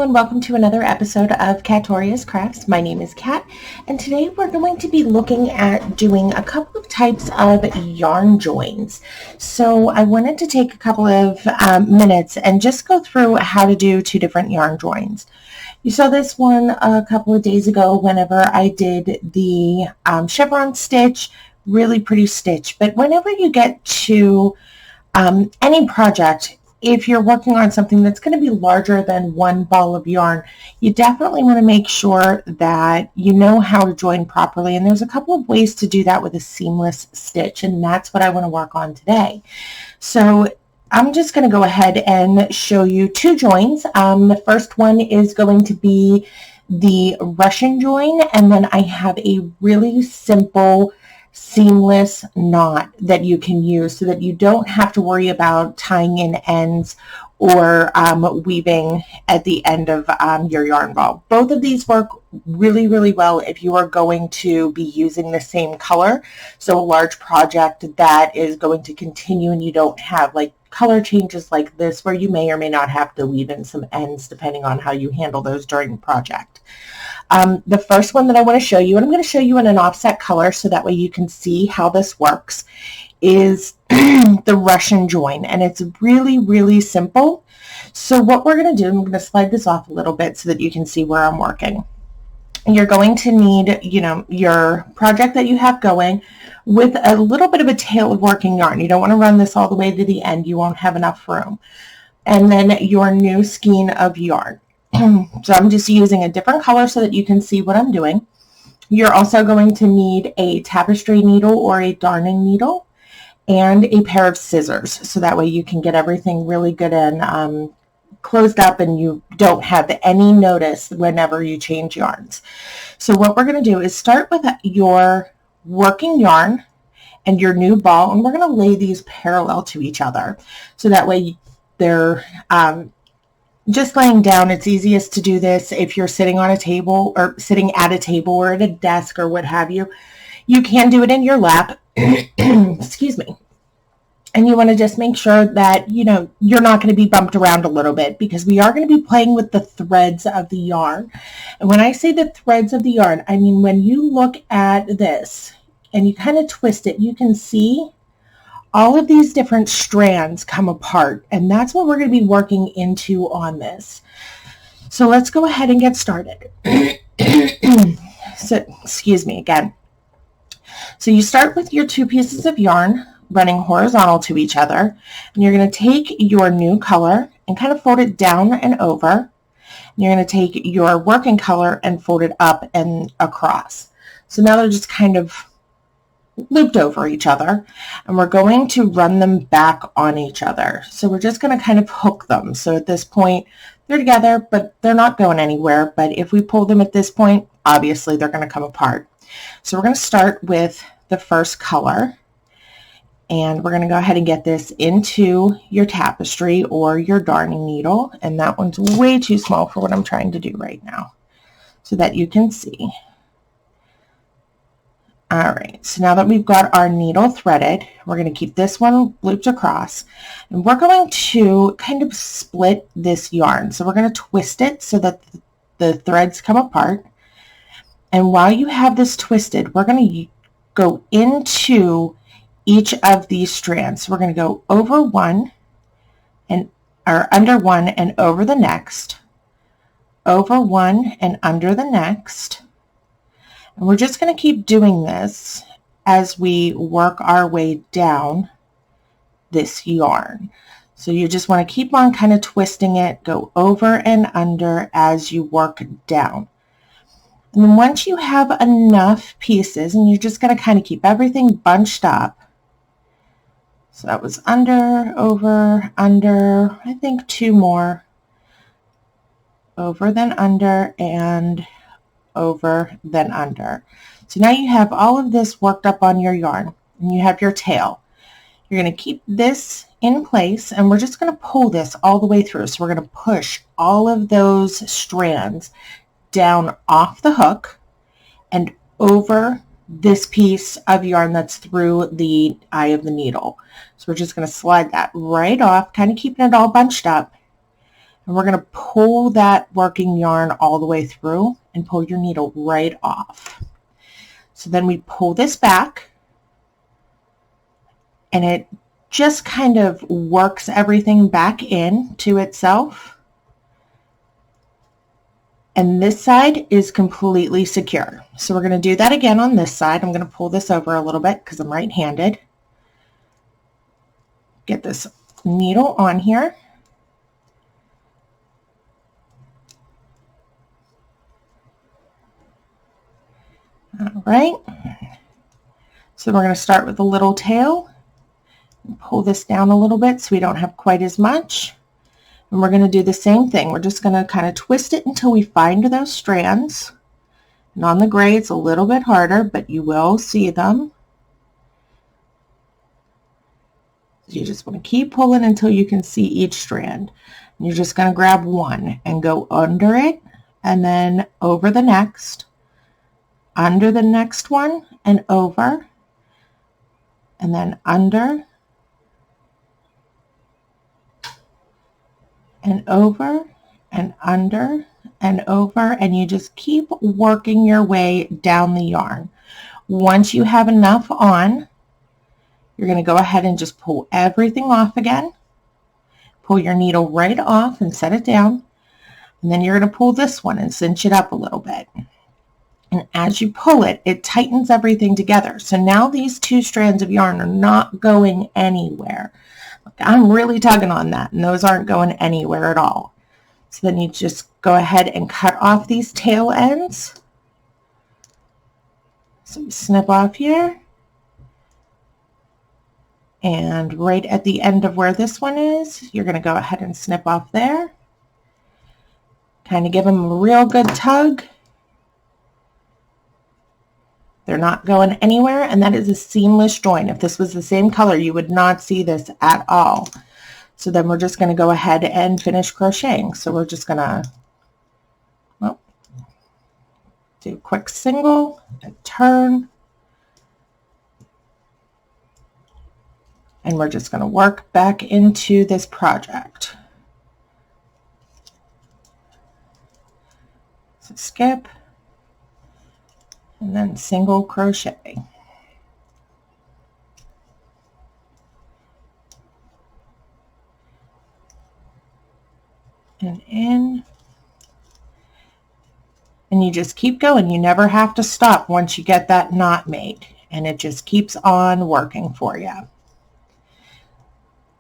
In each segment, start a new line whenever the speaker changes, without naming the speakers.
and welcome to another episode of Katoria's Crafts. My name is Kat, and today we're going to be looking at doing a couple of types of yarn joins. So I wanted to take a couple of minutes and just go through how to do two different yarn joins. You saw this one a couple of days ago whenever I did the chevron stitch, really pretty stitch. But whenever you get to any project, if you're working on something that's going to be larger than one ball of yarn, you definitely want to make sure that you know how to join properly. And there's a couple of ways to do that with a seamless stitch, and that's what I want to work on today. So I'm just going to go ahead and show you two joins. The first one is going to be the Russian join, and then I have a really simple seamless knot that you can use so that you don't have to worry about tying in ends or weaving at the end of your yarn ball. Both of these work really, really well if you are going to be using the same color. So a large project that is going to continue and you don't have like color changes like this where you may or may not have to weave in some ends depending on how you handle those during the project. The first one that I want to show you, and I'm going to show you in an offset color so that way you can see how this works, is the Russian join, and it's really, really simple. So what we're going to do, I'm going to slide this off a little bit so that you can see where I'm working. You're going to need, your project that you have going with a little bit of a tail of working yarn. You don't want to run this all the way to the end. You won't have enough room. And then your new skein of yarn. So I'm just using a different color so that you can see what I'm doing. You're also going to need a tapestry needle or a darning needle and a pair of scissors. So that way you can get everything really good and closed up and you don't have any notice whenever you change yarns. So what we're going to do is start with your working yarn and your new ball, and we're going to lay these parallel to each other. So that way they're just laying down. It's easiest to do this if you're sitting on a table or sitting at a table or at a desk or what have you. You can do it in your lap. Excuse me. And you want to just make sure that, you're not going to be bumped around a little bit because we are going to be playing with the threads of the yarn. And when I say the threads of the yarn, I mean when you look at this and you kind of twist it, you can see all of these different strands come apart, and that's what we're going to be working into on this. So let's go ahead and get started. So, excuse me again. So you start with your two pieces of yarn running horizontal to each other, and you're going to take your new color and kind of fold it down and over. And you're going to take your working color and fold it up and across. So now they're just kind of looped over each other, and we're going to run them back on each other. So we're just going to kind of hook them. So at this point they're together, but they're not going anywhere. But if we pull them at this point, obviously they're going to come apart. So we're going to start with the first color, and we're going to go ahead and get this into your tapestry or your darning needle. And that one's way too small for what I'm trying to do right now so that you can see. All right, so now that we've got our needle threaded, we're going to keep this one looped across, and we're going to kind of split this yarn. So we're going to twist it so that the threads come apart. And while you have this twisted, we're going to go into each of these strands. So we're going to go over one or under one and over the next, over one and under the next. And we're just going to keep doing this as we work our way down this yarn. So you just want to keep on kind of twisting it, go over and under as you work down. And then once you have enough pieces, and you're just going to kind of keep everything bunched up. So that was under, over, under, I think two more. Over, then under, and over, then under. So now you have all of this worked up on your yarn, and you have your tail. You're going to keep this in place, and we're just going to pull this all the way through. So we're going to push all of those strands down off the hook and over this piece of yarn that's through the eye of the needle. So we're just going to slide that right off, kind of keeping it all bunched up. And we're going to pull that working yarn all the way through and pull your needle right off. So then we pull this back, and it just kind of works everything back in to itself. And this side is completely secure. So we're going to do that again on this side. I'm going to pull this over a little bit because I'm right-handed. Get this needle on here. All right. So we're going to start with the little tail. Pull this down a little bit so we don't have quite as much. And we're going to do the same thing. We're just going to kind of twist it until we find those strands. And on the gray, it's a little bit harder, but you will see them. You just want to keep pulling until you can see each strand. And you're just going to grab one and go under it, and then over the next, under the next one, and over, and then under, and over, and under, and over, and you just keep working your way down the yarn. Once you have enough on, you're going to go ahead and just pull everything off again. Pull your needle right off and set it down. And then you're going to pull this one and cinch it up a little bit. And as you pull it, it tightens everything together. So now these two strands of yarn are not going anywhere. I'm really tugging on that, and those aren't going anywhere at all. So then you just go ahead and cut off these tail ends. So you snip off here. And right at the end of where this one is, you're going to go ahead and snip off there. Kind of give them a real good tug. They're not going anywhere, and that is a seamless join. If this was the same color, you would not see this at all. So then we're just going to go ahead and finish crocheting. So we're just going to do a quick single and turn. And we're just going to work back into this project. So skip, and then single crochet. And in. And you just keep going. You never have to stop once you get that knot made. And it just keeps on working for you.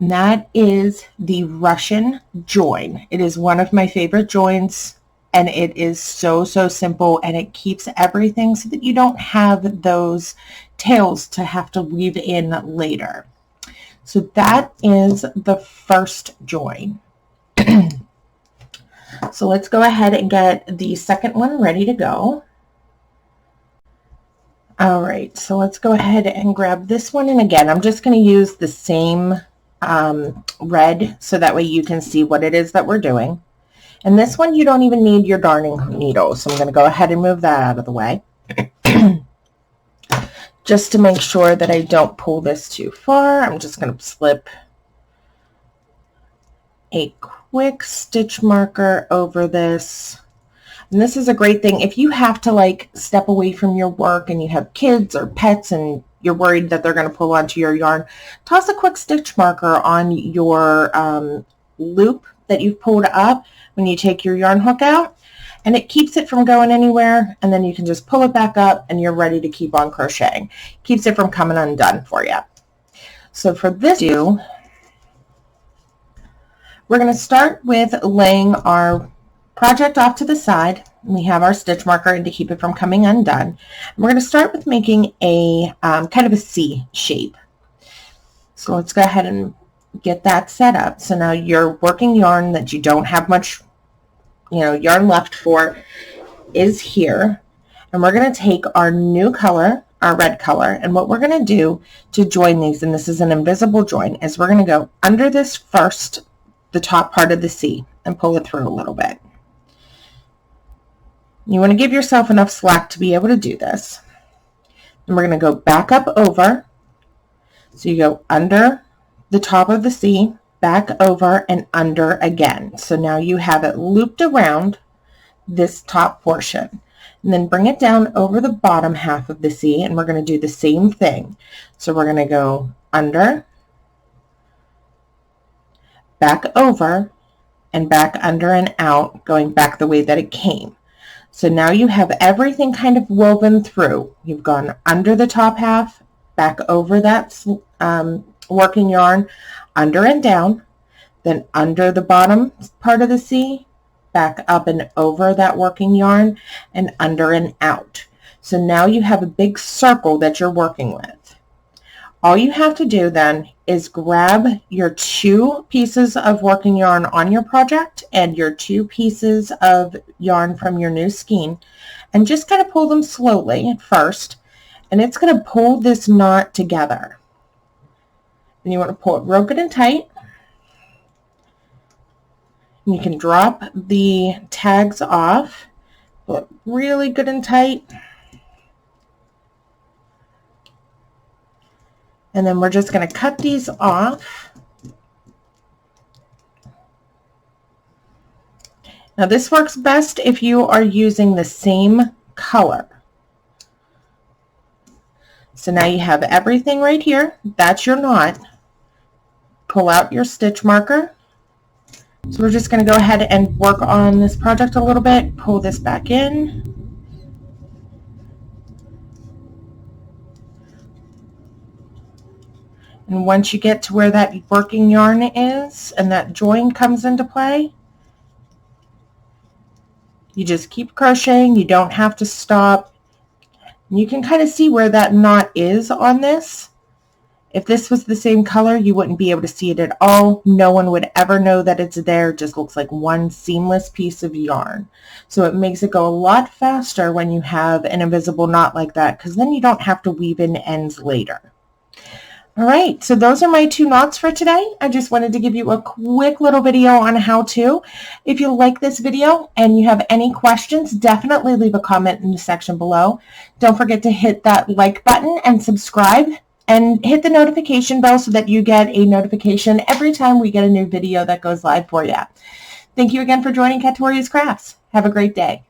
And that is the Russian join. It is one of my favorite joins, and it is so simple, and it keeps everything so that you don't have those tails to have to weave in later. So that is the first join. So let's go ahead and get the second one ready to go. All right, so let's go ahead and grab this one, and again, I'm just going to use the same red so that way you can see what it is that we're doing. And this one you don't even need your darning needle, so I'm going to go ahead and move that out of the way just to make sure that I don't pull this too far. I'm just going to slip a quick stitch marker over this. And this is a great thing if you have to like step away from your work and you have kids or pets and you're worried that they're going to pull onto your yarn. Toss a quick stitch marker on your loop that you've pulled up when you take your yarn hook out, and it keeps it from going anywhere, and then you can just pull it back up and you're ready to keep on crocheting. Keeps it from coming undone for you. So for this we're going to start with laying our project off to the side. We have our stitch marker and to keep it from coming undone. And we're going to start with making a kind of a C shape. So let's go ahead and get that set up. So now your working yarn that you don't have much, yarn left for is here. And we're going to take our new color, our red color, and what we're going to do to join these, and this is an invisible join, is we're going to go under this first, the top part of the C, and pull it through a little bit. You want to give yourself enough slack to be able to do this. And we're going to go back up over. So you go under the top of the C, back over and under again. So now you have it looped around this top portion. And then bring it down over the bottom half of the C, and we're going to do the same thing. So we're going to go under, back over, and back under and out, going back the way that it came. So now you have everything kind of woven through. You've gone under the top half, back over that working yarn, under and down, then under the bottom part of the C, back up and over that working yarn, and under and out. So now you have a big circle that you're working with. All you have to do then is grab your 2 pieces of working yarn on your project and your 2 pieces of yarn from your new skein, and just kind of pull them slowly at first, and it's going to pull this knot together. And you want to pull it real good and tight. And you can drop the tags off, pull it really good and tight. And then we're just going to cut these off. Now this works best if you are using the same color. So now you have everything right here. That's your knot. Pull out your stitch marker. So we're just going to go ahead and work on this project a little bit. Pull this back in. And once you get to where that working yarn is and that join comes into play, you just keep crocheting. You don't have to stop. And you can kind of see where that knot is on this. If this was the same color, you wouldn't be able to see it at all. No one would ever know that it's there. It just looks like one seamless piece of yarn. So it makes it go a lot faster when you have an invisible knot like that, because then you don't have to weave in ends later. All right, so those are my 2 knots for today. I just wanted to give you a quick little video on how to. If you like this video and you have any questions, definitely leave a comment in the section below. Don't forget to hit that like button and subscribe. And hit the notification bell so that you get a notification every time we get a new video that goes live for you. Thank you again for joining Katoria's Crafts. Have a great day.